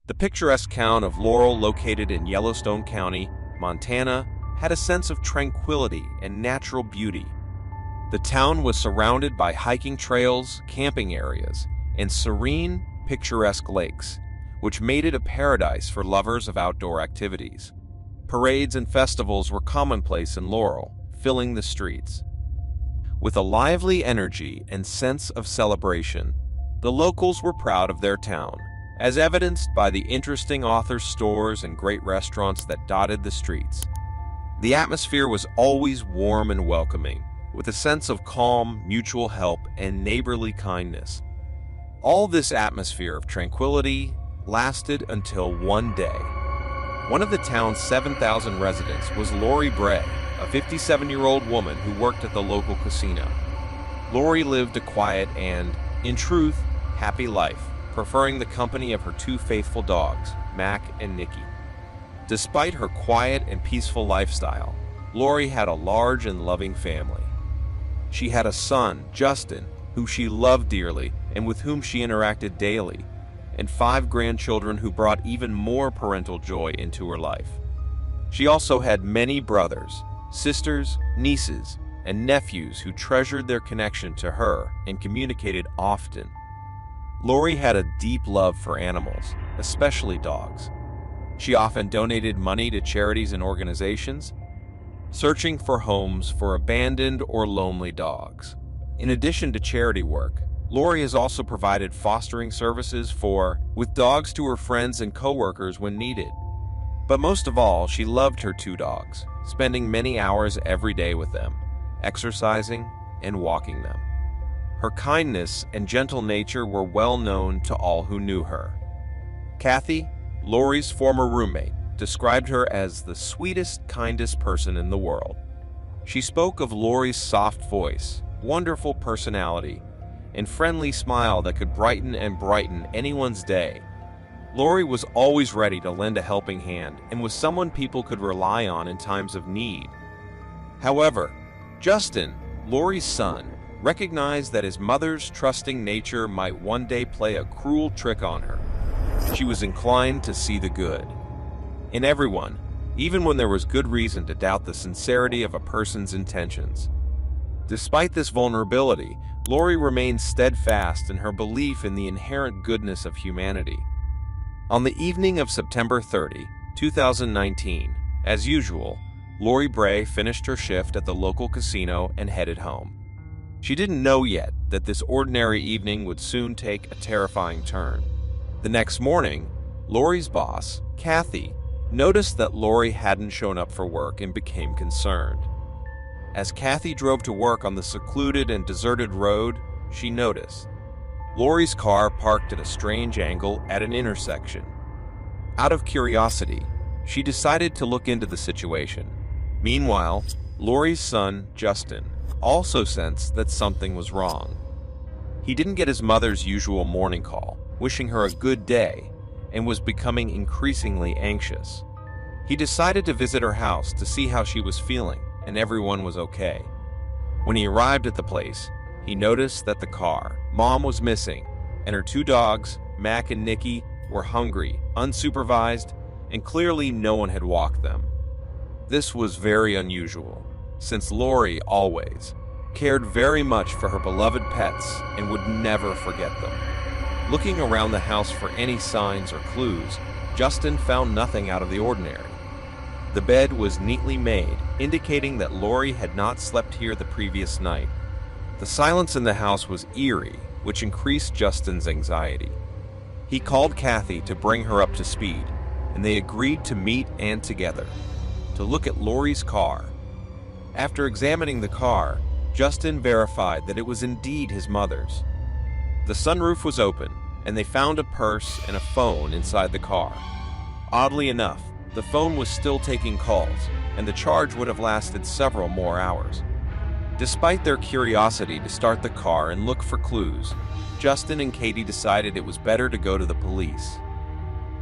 The picturesque town of Laurel, located in Yellowstone County, Montana, had a sense of tranquility and natural beauty. The town was surrounded by hiking trails, camping areas, and serene, picturesque lakes, which made it a paradise for lovers of outdoor activities. Parades and festivals were commonplace in Laurel, filling the streets. With a lively energy and sense of celebration, the locals were proud of their town, as evidenced by the interesting author stores and great restaurants that dotted the streets. The atmosphere was always warm and welcoming, with a sense of calm, mutual help, and neighborly kindness. All this atmosphere of tranquility lasted until one day. One of the town's 7,000 residents was Lori Bray, a 57-year-old woman who worked at the local casino. Lori lived a quiet and, in truth, happy life, preferring the company of her two faithful dogs, Mac and Nicky. Despite her quiet and peaceful lifestyle, Lori had a large and loving family. She had a son, Justin, who she loved dearly and with whom she interacted daily, and 5 grandchildren who brought even more parental joy into her life. She also had many brothers, sisters, nieces, and nephews who treasured their connection to her and communicated often. Lori had a deep love for animals, especially dogs. She often donated money to charities and organizations, searching for homes for abandoned or lonely dogs. In addition to charity work, Lori has also provided fostering services with dogs to her friends and coworkers when needed. But most of all, she loved her 2 dogs, spending many hours every day with them, exercising and walking them. Her kindness and gentle nature were well known to all who knew her. Kathy, Lori's former roommate, described her as the sweetest, kindest person in the world. She spoke of Lori's soft voice, wonderful personality, and friendly smile that could brighten anyone's day. Lori was always ready to lend a helping hand and was someone people could rely on in times of need. However, Justin, Lori's son, recognized that his mother's trusting nature might one day play a cruel trick on her. She was inclined to see the good in everyone, even when there was good reason to doubt the sincerity of a person's intentions. Despite this vulnerability, Lori remained steadfast in her belief in the inherent goodness of humanity. On the evening of September 30, 2019, as usual, Lori Bray finished her shift at the local casino and headed home. She didn't know yet that this ordinary evening would soon take a terrifying turn. The next morning, Lori's boss, Kathy, noticed that Lori hadn't shown up for work and became concerned. As Kathy drove to work on the secluded and deserted road, she noticed Lori's car parked at a strange angle at an intersection. Out of curiosity, she decided to look into the situation. Meanwhile, Lori's son, Justin, also sensed that something was wrong. He didn't get his mother's usual morning call, wishing her a good day, and was becoming increasingly anxious. He decided to visit her house to see how she was feeling, and everyone was okay. When he arrived at the place, he noticed that the car, Mom, was missing, and her 2 dogs, Mac and Nicky, were hungry, unsupervised, and clearly no one had walked them. This was very unusual, since Lori always cared very much for her beloved pets and would never forget them. Looking around the house for any signs or clues, Justin found nothing out of the ordinary. The bed was neatly made, indicating that Lori had not slept here the previous night. The silence in the house was eerie, which increased Justin's anxiety. He called Kathy to bring her up to speed, and they agreed to meet and together to look at Lori's car. After examining the car, Justin verified that it was indeed his mother's. The sunroof was open, and they found a purse and a phone inside the car. Oddly enough, the phone was still taking calls, and the charge would have lasted several more hours. Despite their curiosity to start the car and look for clues, Justin and Katie decided it was better to go to the police.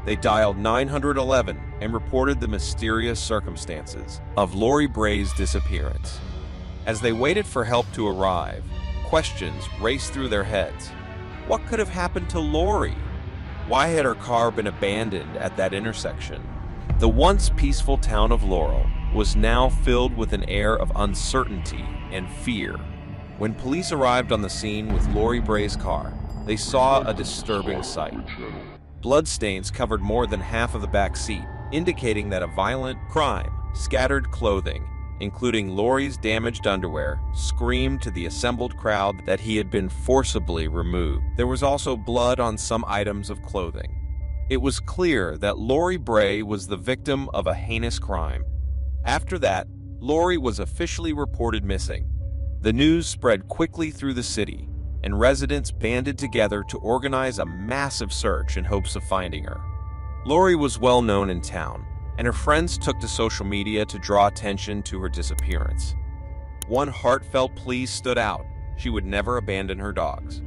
They dialed 911 and reported the mysterious circumstances of Lori Bray's disappearance. As they waited for help to arrive, questions raced through their heads. What could have happened to Lori? Why had her car been abandoned at that intersection? The once peaceful town of Laurel was now filled with an air of uncertainty and fear. When police arrived on the scene with Lori Bray's car, they saw a disturbing sight. Bloodstains covered more than half of the back seat, indicating that a violent crime, scattered clothing, including Lori's damaged underwear, screamed to the assembled crowd that he had been forcibly removed. There was also blood on some items of clothing. It was clear that Lori Bray was the victim of a heinous crime. After that, Lori was officially reported missing. The news spread quickly through the city, and residents banded together to organize a massive search in hopes of finding her. Lori was well known in town, and her friends took to social media to draw attention to her disappearance. One heartfelt plea stood out: she would never abandon her dogs.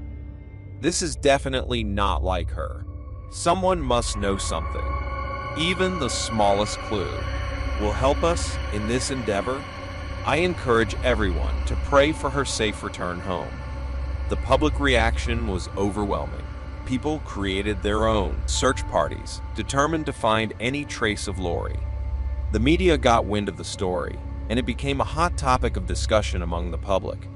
This is definitely not like her. Someone must know something. Even the smallest clue will help us in this endeavor. I encourage everyone to pray for her safe return home. The public reaction was overwhelming. People created their own search parties, determined to find any trace of Lori. The media got wind of the story, and it became a hot topic of discussion among the public.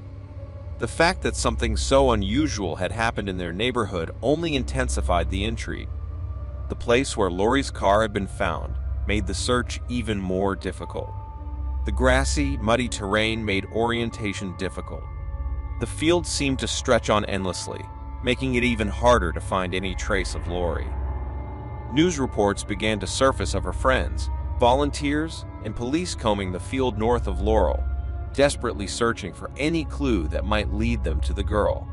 The fact that something so unusual had happened in their neighborhood only intensified the intrigue. The place where Lori's car had been found made the search even more difficult. The grassy, muddy terrain made orientation difficult. The field seemed to stretch on endlessly, making it even harder to find any trace of Lori. News reports began to surface of her friends, volunteers, and police combing the field north of Laurel, desperately searching for any clue that might lead them to the girl.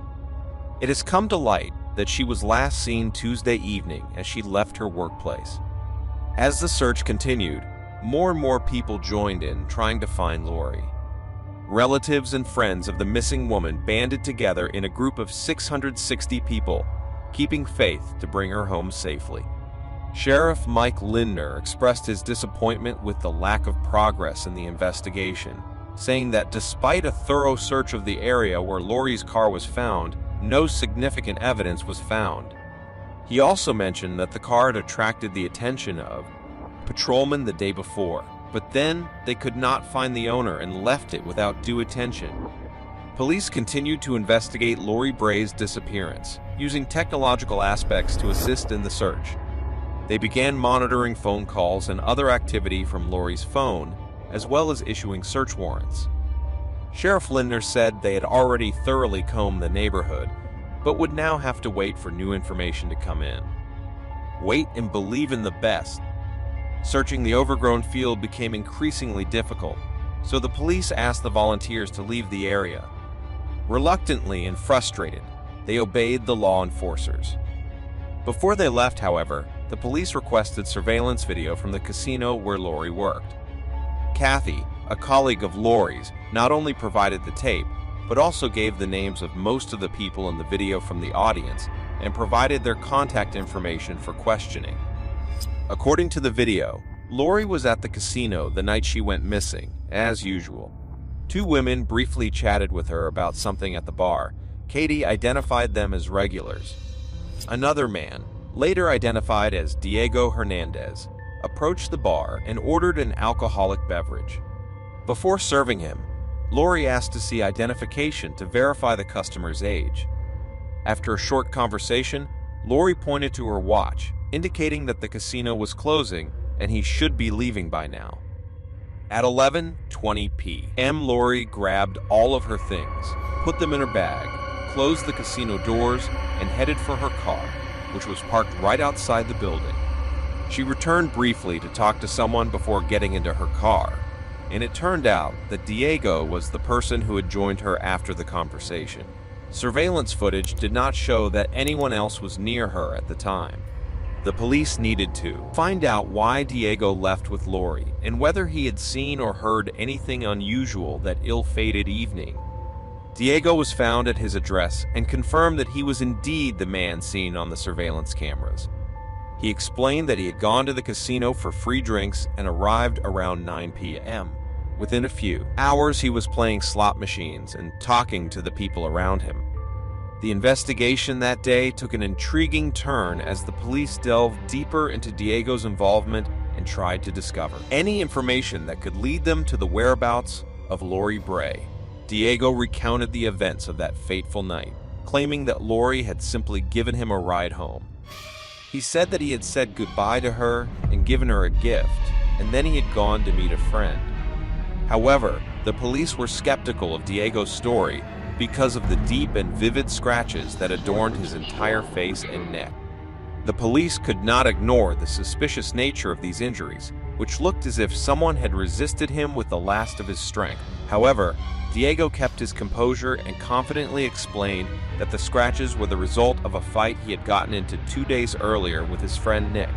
It has come to light that she was last seen Tuesday evening as she left her workplace. As the search continued, more and more people joined in trying to find Lori. Relatives and friends of the missing woman banded together in a group of 660 people, keeping faith to bring her home safely. Sheriff Mike Lindner expressed his disappointment with the lack of progress in the investigation, saying that despite a thorough search of the area where Lori's car was found, no significant evidence was found. He also mentioned that the car had attracted the attention of patrolmen the day before, but then they could not find the owner and left it without due attention. Police continued to investigate Lori Bray's disappearance, using technological aspects to assist in the search. They began monitoring phone calls and other activity from Lori's phone, as well as issuing search warrants. Sheriff Lindner said they had already thoroughly combed the neighborhood, but would now have to wait for new information to come in. Wait and believe in the best. Searching the overgrown field became increasingly difficult, so the police asked the volunteers to leave the area. Reluctantly and frustrated, they obeyed the law enforcers. Before they left, however, the police requested surveillance video from the casino where Lori worked. Kathy, a colleague of Lori's, not only provided the tape, but also gave the names of most of the people in the video from the audience and provided their contact information for questioning. According to the video, Lori was at the casino the night she went missing, as usual. Two women briefly chatted with her about something at the bar. Katie identified them as regulars. Another man, later identified as Diego Hernandez, approached the bar and ordered an alcoholic beverage. Before serving him, Lori asked to see identification to verify the customer's age. After a short conversation, Lori pointed to her watch, indicating that the casino was closing and he should be leaving by now. At 11:20 p.m., Lori grabbed all of her things, put them in her bag, closed the casino doors, and headed for her car, which was parked right outside the building. She returned briefly to talk to someone before getting into her car, and it turned out that Diego was the person who had joined her after the conversation. Surveillance footage did not show that anyone else was near her at the time. The police needed to find out why Diego left with Lori and whether he had seen or heard anything unusual that ill-fated evening. Diego was found at his address and confirmed that he was indeed the man seen on the surveillance cameras. He explained that he had gone to the casino for free drinks and arrived around 9 p.m. Within a few hours, he was playing slot machines and talking to the people around him. The investigation that day took an intriguing turn as the police delved deeper into Diego's involvement and tried to discover any information that could lead them to the whereabouts of Lori Bray. Diego recounted the events of that fateful night, claiming that Lori had simply given him a ride home. He said that he had said goodbye to her and given her a gift, and then he had gone to meet a friend. However, the police were skeptical of Diego's story because of the deep and vivid scratches that adorned his entire face and neck. The police could not ignore the suspicious nature of these injuries, which looked as if someone had resisted him with the last of his strength. However, Diego kept his composure and confidently explained that the scratches were the result of a fight he had gotten into 2 days earlier with his friend Nick.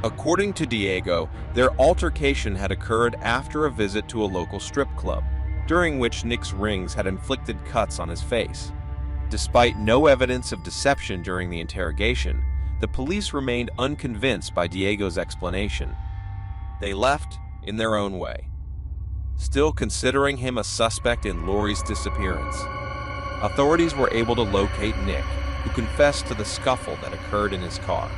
According to Diego, their altercation had occurred after a visit to a local strip club, during which Nick's rings had inflicted cuts on his face. Despite no evidence of deception during the interrogation, the police remained unconvinced by Diego's explanation. They left in their own way, still considering him a suspect in Lori's disappearance. Authorities were able to locate Nick, who confessed to the scuffle that occurred in his car.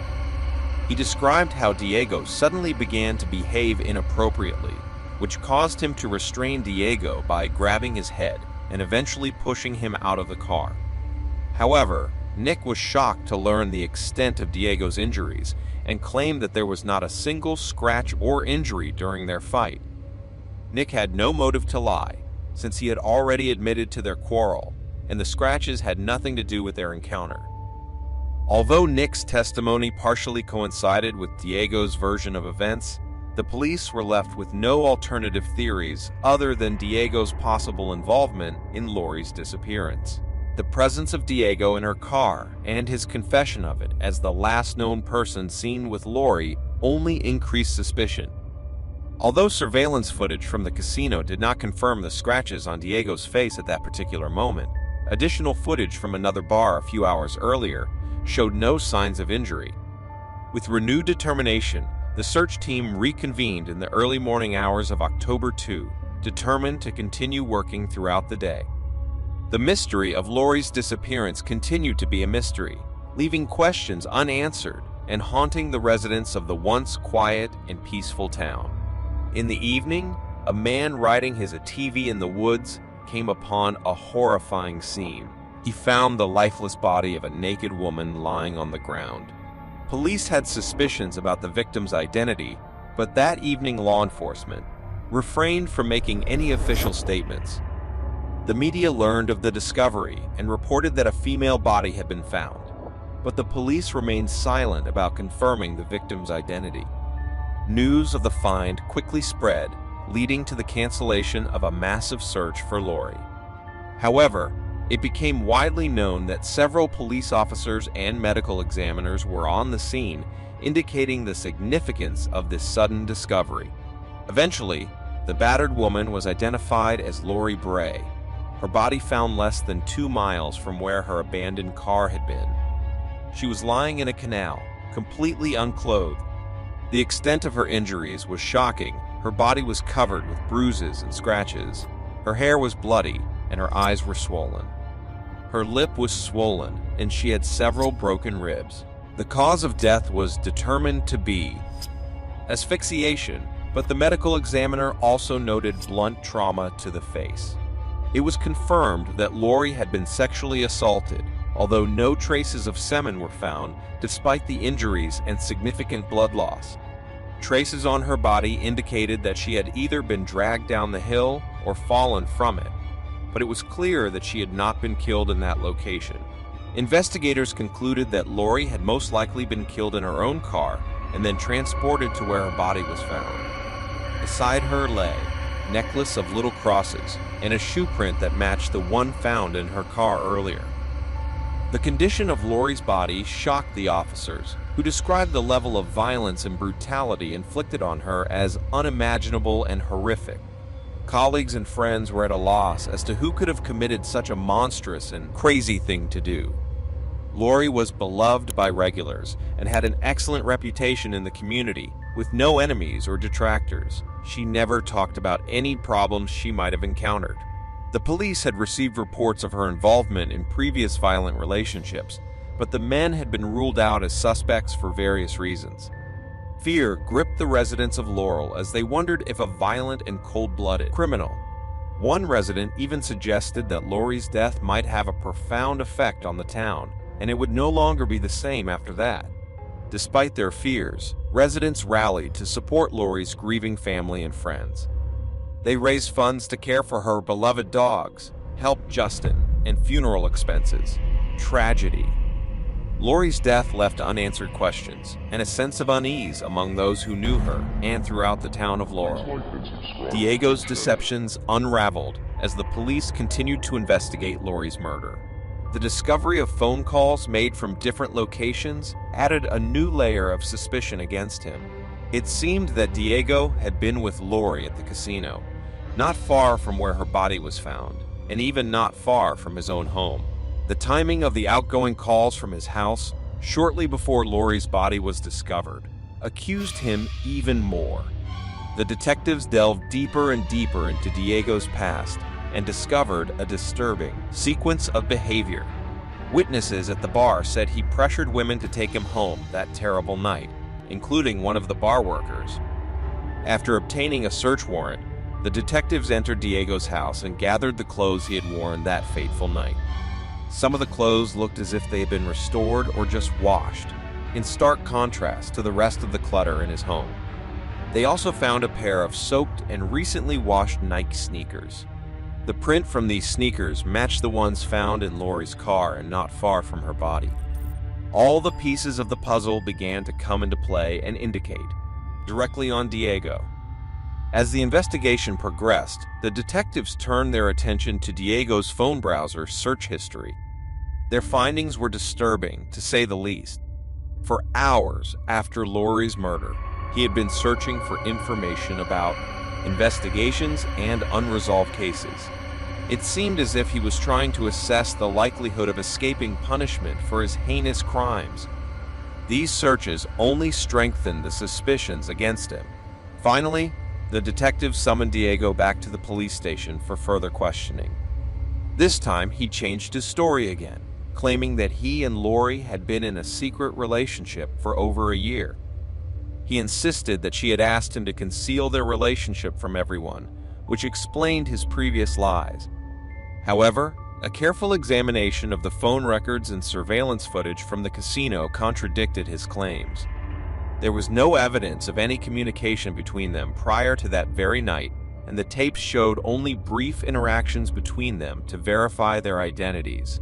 He described how Diego suddenly began to behave inappropriately, which caused him to restrain Diego by grabbing his head and eventually pushing him out of the car. However, Nick was shocked to learn the extent of Diego's injuries and claimed that there was not a single scratch or injury during their fight. Nick had no motive to lie, since he had already admitted to their quarrel, and the scratches had nothing to do with their encounter. Although Nick's testimony partially coincided with Diego's version of events, the police were left with no alternative theories other than Diego's possible involvement in Lori's disappearance. The presence of Diego in her car and his confession of it as the last known person seen with Lori only increased suspicion. Although surveillance footage from the casino did not confirm the scratches on Diego's face at that particular moment, additional footage from another bar a few hours earlier showed no signs of injury. With renewed determination, the search team reconvened in the early morning hours of October 2, determined to continue working throughout the day. The mystery of Lori's disappearance continued to be a mystery, leaving questions unanswered and haunting the residents of the once quiet and peaceful town. In the evening, a man riding his ATV in the woods came upon a horrifying scene. He found the lifeless body of a naked woman lying on the ground. Police had suspicions about the victim's identity, but that evening law enforcement refrained from making any official statements. The media learned of the discovery and reported that a female body had been found, but the police remained silent about confirming the victim's identity. News of the find quickly spread, leading to the cancellation of a massive search for Lori. However, it became widely known that several police officers and medical examiners were on the scene, indicating the significance of this sudden discovery. Eventually, the battered woman was identified as Lori Bray, her body found less than 2 miles from where her abandoned car had been. She was lying in a canal, completely unclothed. The extent of her injuries was shocking. Her body was covered with bruises and scratches. Her hair was bloody, and her eyes were swollen. Her lip was swollen, and she had several broken ribs. The cause of death was determined to be asphyxiation, but the medical examiner also noted blunt trauma to the face. It was confirmed that Lori had been sexually assaulted, although no traces of semen were found, despite the injuries and significant blood loss. Traces on her body indicated that she had either been dragged down the hill or fallen from it, but it was clear that she had not been killed in that location. Investigators concluded that Lori had most likely been killed in her own car and then transported to where her body was found. Beside her lay a necklace of little crosses and a shoe print that matched the one found in her car earlier. The condition of Lori's body shocked the officers, who described the level of violence and brutality inflicted on her as unimaginable and horrific. Colleagues and friends were at a loss as to who could have committed such a monstrous and crazy thing to do. Lori was beloved by regulars and had an excellent reputation in the community, with no enemies or detractors. She never talked about any problems she might have encountered. The police had received reports of her involvement in previous violent relationships, but the men had been ruled out as suspects for various reasons. Fear gripped the residents of Laurel as they wondered if a violent and cold-blooded criminal. One resident even suggested that Lori's death might have a profound effect on the town, and it would no longer be the same after that. Despite their fears, residents rallied to support Lori's grieving family and friends. They raised funds to care for her beloved dogs, helped Justin, and funeral expenses. Tragedy. Lori's death left unanswered questions and a sense of unease among those who knew her and throughout the town of Laurel. Diego's deceptions unraveled as the police continued to investigate Lori's murder. The discovery of phone calls made from different locations added a new layer of suspicion against him. It seemed that Diego had been with Lori at the casino, not far from where her body was found, and even not far from his own home. The timing of the outgoing calls from his house, shortly before Lori's body was discovered, accused him even more. The detectives delved deeper and deeper into Diego's past and discovered a disturbing sequence of behavior. Witnesses at the bar said he pressured women to take him home that terrible night, including one of the bar workers. After obtaining a search warrant, the detectives entered Diego's house and gathered the clothes he had worn that fateful night. Some of the clothes looked as if they had been restored or just washed, in stark contrast to the rest of the clutter in his home. They also found a pair of soaked and recently washed Nike sneakers. The print from these sneakers matched the ones found in Lori's car and not far from her body. All the pieces of the puzzle began to come into play and indicate directly on Diego. As the investigation progressed, the detectives turned their attention to Diego's phone browser search history. Their findings were disturbing, to say the least. For hours after Lori's murder, he had been searching for information about investigations and unresolved cases. It seemed as if he was trying to assess the likelihood of escaping punishment for his heinous crimes. These searches only strengthened the suspicions against him. Finally, the detectives summoned Diego back to the police station for further questioning. This time, he changed his story again, claiming that he and Lori had been in a secret relationship for over a year. He insisted that she had asked him to conceal their relationship from everyone, which explained his previous lies. However, a careful examination of the phone records and surveillance footage from the casino contradicted his claims. There was no evidence of any communication between them prior to that very night, and the tapes showed only brief interactions between them to verify their identities.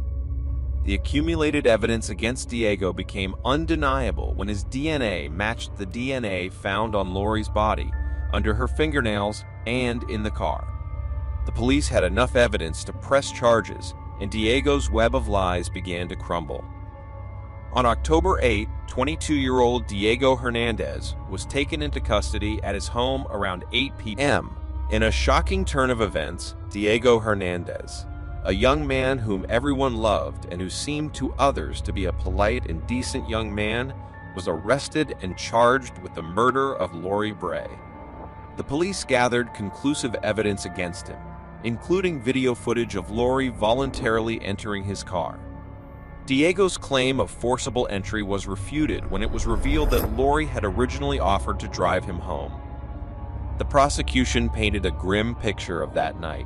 The accumulated evidence against Diego became undeniable when his DNA matched the DNA found on Lori's body, under her fingernails, and in the car. The police had enough evidence to press charges, and Diego's web of lies began to crumble. On October 8, 22-year-old Diego Hernandez was taken into custody at his home around 8 p.m. In a shocking turn of events, Diego Hernandez, a young man whom everyone loved and who seemed to others to be a polite and decent young man, was arrested and charged with the murder of Lori Bray. The police gathered conclusive evidence against him, including video footage of Lori voluntarily entering his car. Diego's claim of forcible entry was refuted when it was revealed that Lori had originally offered to drive him home. The prosecution painted a grim picture of that night.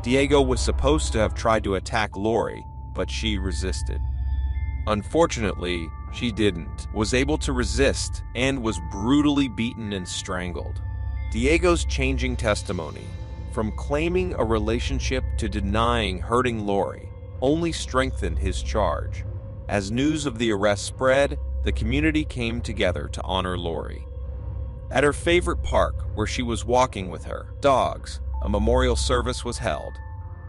Diego was supposed to have tried to attack Lori, but she resisted. Unfortunately, she was able to resist, and was brutally beaten and strangled. Diego's changing testimony, from claiming a relationship to denying hurting Lori, only strengthened his charge. As news of the arrest spread, the community came together to honor Lori. At her favorite park, where she was walking with her dogs, a memorial service was held.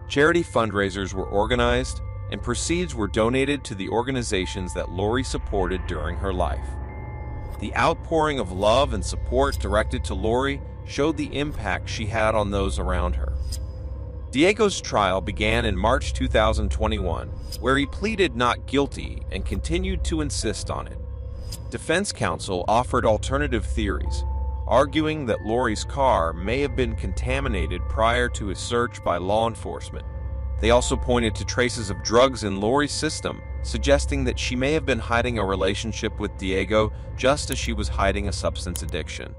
Charity fundraisers were organized, and proceeds were donated to the organizations that Lori supported during her life. The outpouring of love and support directed to Lori showed the impact she had on those around her. Diego's trial began in March 2021, where he pleaded not guilty and continued to insist on it. Defense counsel offered alternative theories, arguing that Lori's car may have been contaminated prior to his search by law enforcement. They also pointed to traces of drugs in Lori's system, suggesting that she may have been hiding a relationship with Diego just as she was hiding a substance addiction.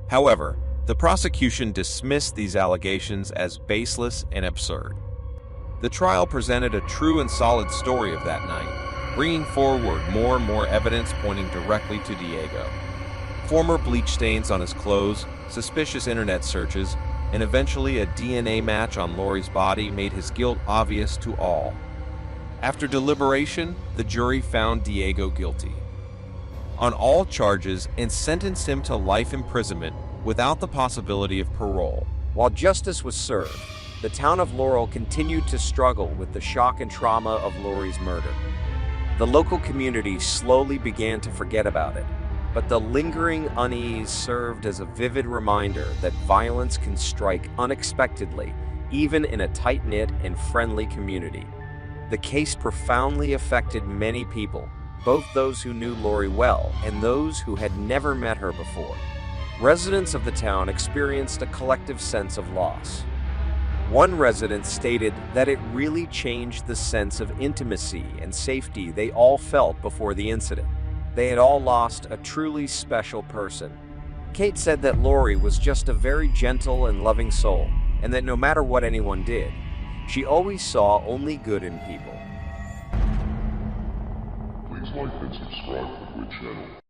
However, the prosecution dismissed these allegations as baseless and absurd. The trial presented a true and solid story of that night, bringing forward more and more evidence pointing directly to Diego. Former bleach stains on his clothes, suspicious internet searches, and eventually a DNA match on Lori's body made his guilt obvious to all. After deliberation, the jury found Diego guilty on all charges and sentenced him to life imprisonment without the possibility of parole. While justice was served, the town of Laurel continued to struggle with the shock and trauma of Lori's murder. The local community slowly began to forget about it, but the lingering unease served as a vivid reminder that violence can strike unexpectedly, even in a tight-knit and friendly community. The case profoundly affected many people, both those who knew Lori well and those who had never met her before. Residents of the town experienced a collective sense of loss. One resident stated that it really changed the sense of intimacy and safety they all felt before the incident. They had all lost a truly special person. Kate said that Lori was just a very gentle and loving soul, and that no matter what anyone did, she always saw only good in people. Please like and subscribe to the channel.